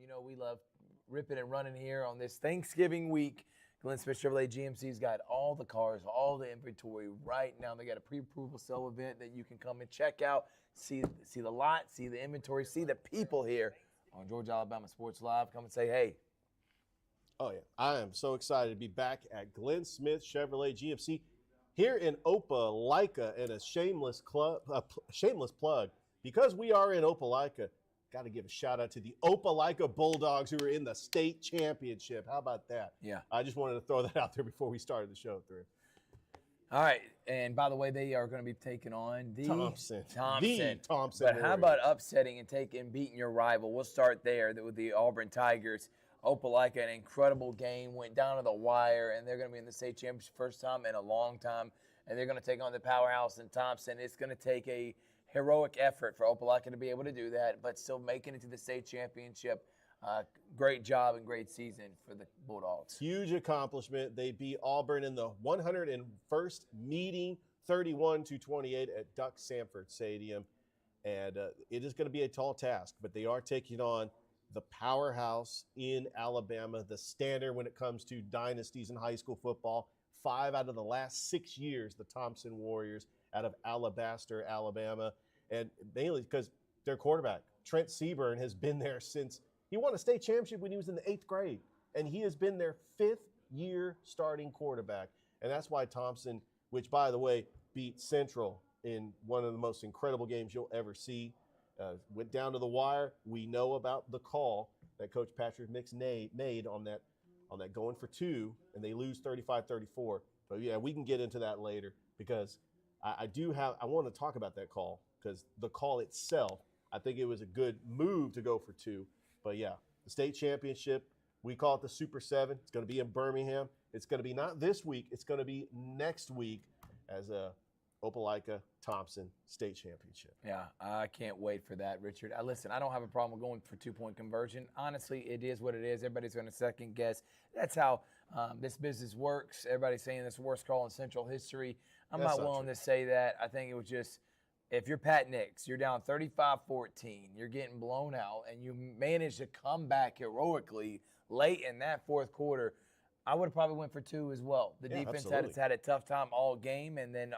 You know we love ripping and running here on this Thanksgiving week. Glenn Smith Chevrolet GMC's got all the cars, all the inventory right now. They got a pre-approval sale event that you can come and check out, see the lot, see the inventory, see the people here on Georgia Alabama Sports Live. Come and say hey. Oh, yeah. I am so excited to be back at Glenn Smith Chevrolet GMC here in Opelika, and a shameless plug. Because we are in Opelika, got to give a shout-out to the Opelika Bulldogs, who are in the state championship. How about that? Yeah. I just wanted to throw that out there before we started the show through. All right, and by the way, they are going to be taking on the Thompson. The Thompson But Warriors. how about upsetting and beating your rival? We'll start there with the Auburn Tigers. Opelika, an incredible game, went down to the wire, and they're going to be in the state championship first time in a long time, and they're going to take on the powerhouse in Thompson. It's going to take a heroic effort for Opelika to be able to do that, but still making it to the state championship. Great job and great season for the Bulldogs. Huge accomplishment. They beat Auburn in the 101st meeting, 31-28 at Duck Sanford Stadium. And it is going to be a tall task, but they are taking on the powerhouse in Alabama, the standard when it comes to dynasties in high school football. 5 out of the last 6 years, the Thompson Warriors out of Alabaster, Alabama. And mainly because their quarterback, Trent Seaburn, has been there since he won a state championship when he was in the 8th grade. And he has been their 5th year starting quarterback. And that's why Thompson, which, by the way, beat Central in one of the most incredible games you'll ever see, went down to the wire. We know about the call that Coach Patrick Nix made on that going for 2, and they lose 35-34. But, yeah, we can get into that later because I want to talk about that call because the call itself, I think it was a good move to go for 2. But, yeah, the state championship, we call it the Super 7. It's going to be in Birmingham. It's going to be not this week. It's going to be next week as a Opelika Thompson state championship. Yeah, I can't wait for that, Richard. Listen, I don't have a problem with going for 2-point conversion. Honestly, it is what it is. Everybody's going to second guess. That's how this business works. Everybody's saying it's the worst call in Central history. I'm not willing to say that. I think it was just, if you're Pat Nix, you're down 35-14, you're getting blown out, and you manage to come back heroically late in that fourth quarter, I would have probably went for 2 as well. The defense had a tough time all game, and then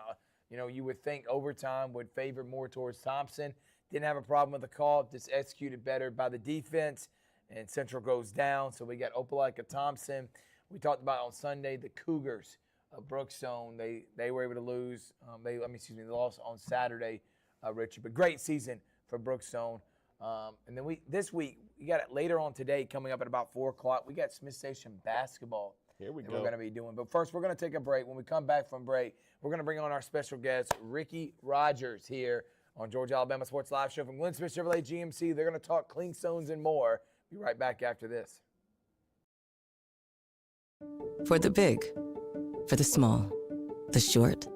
you would think overtime would favor more towards Thompson. Didn't have a problem with the call, just executed better by the defense, and Central goes down. So we got Opelika Thompson. We talked about on Sunday the Cougars of Brookstone. They were able to lose. They lost on Saturday, Richard. But great season for Brookstone. And then this week, we got it later on today coming up at about 4 o'clock. We got Smith Station basketball. Here we go. We're going to be doing. But first, we're going to take a break. When we come back from break, we're going to bring on our special guest, Ricky Rogers, here on Georgia Alabama Sports Live Show from Glenn Smith Chevrolet GMC. They're going to talk Clingstones and more. Be right back after this. For the big, for the small, the short,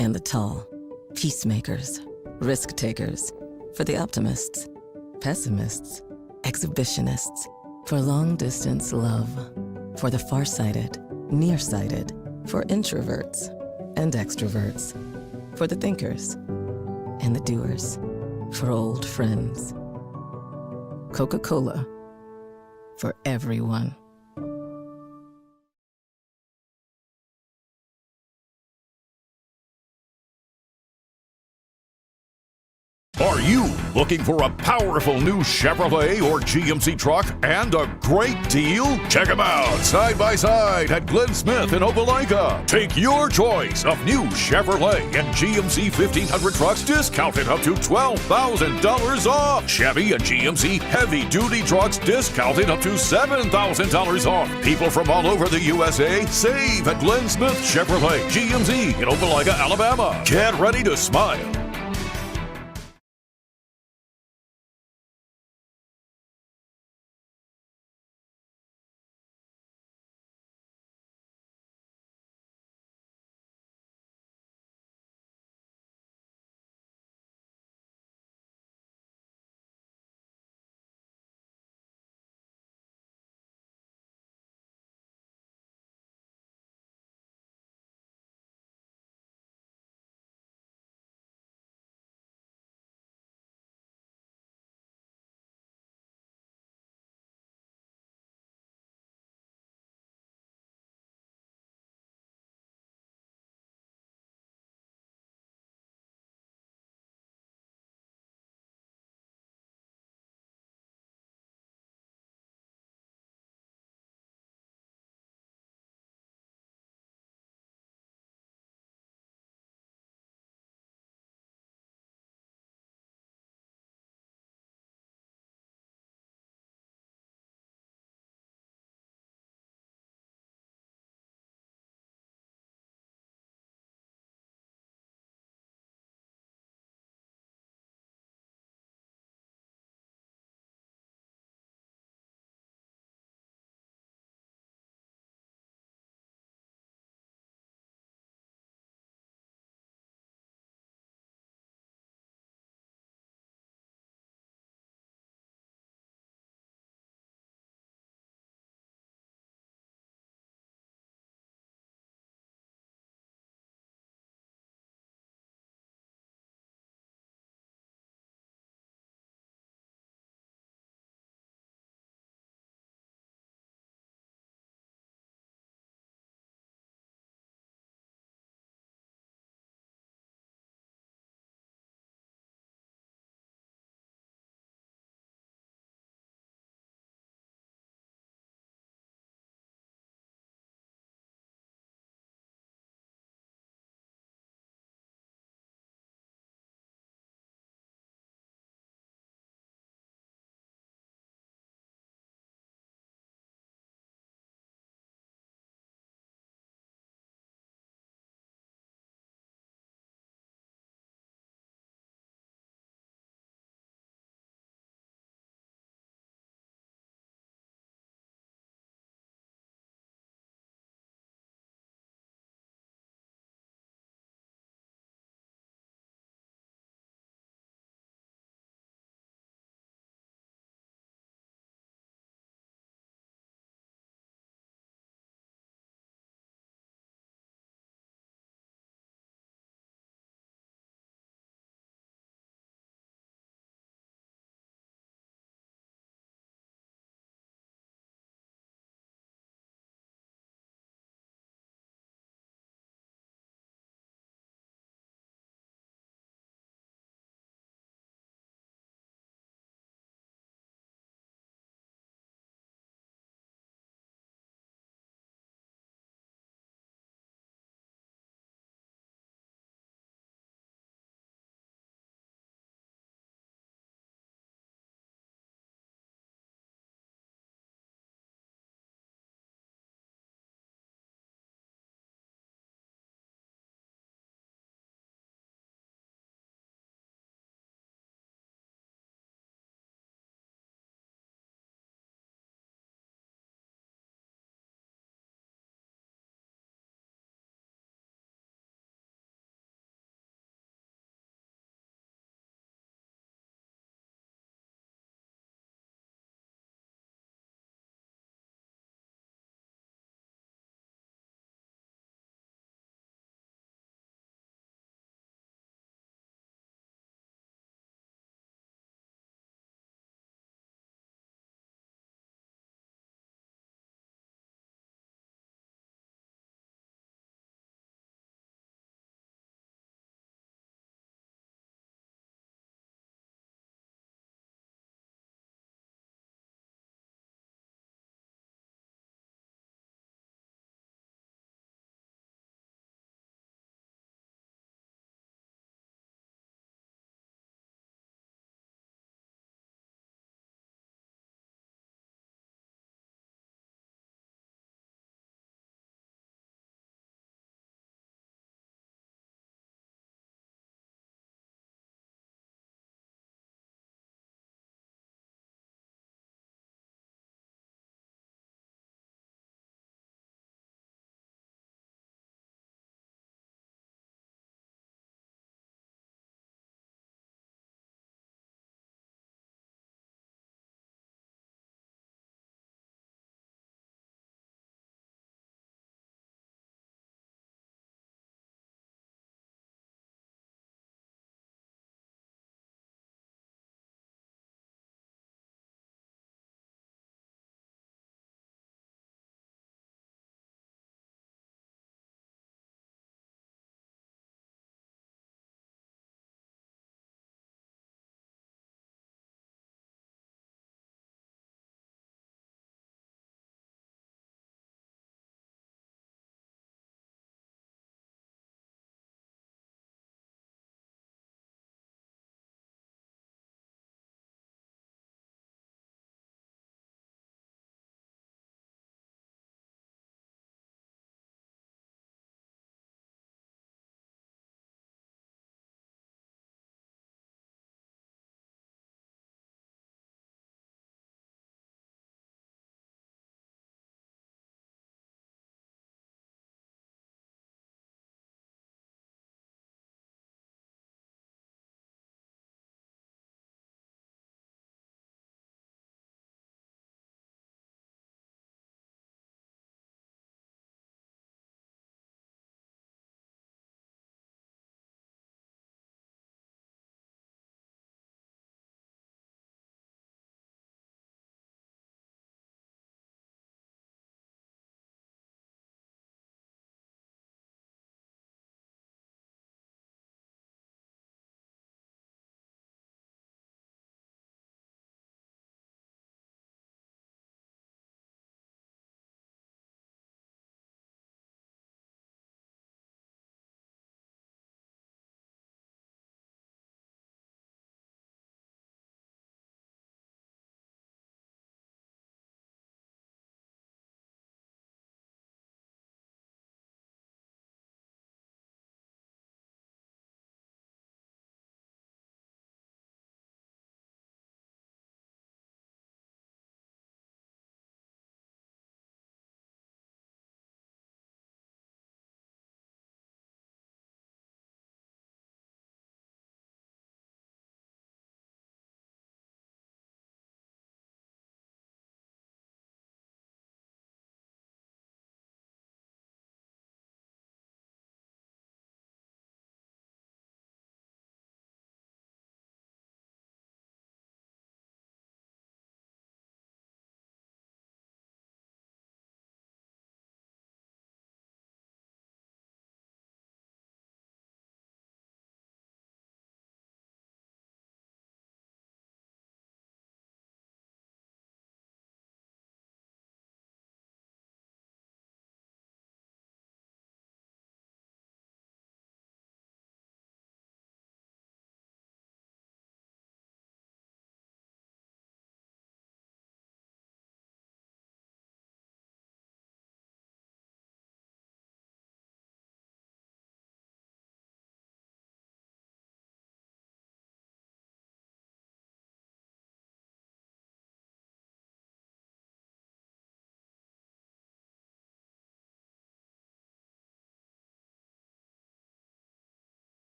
and the tall. Peacemakers, risk takers. For the optimists, pessimists, exhibitionists. For long distance love. For the farsighted, nearsighted. For introverts and extroverts. For the thinkers and the doers. For old friends. Coca-Cola. For everyone. Are you looking for a powerful new Chevrolet or GMC truck and a great deal? Check them out side by side at Glenn Smith in Opelika. Take your choice of new Chevrolet and GMC 1500 trucks discounted up to $12,000 off. Chevy and GMC heavy-duty trucks discounted up to $7,000 off. People from all over the USA save at Glenn Smith Chevrolet GMC in Opelika, Alabama. Get ready to smile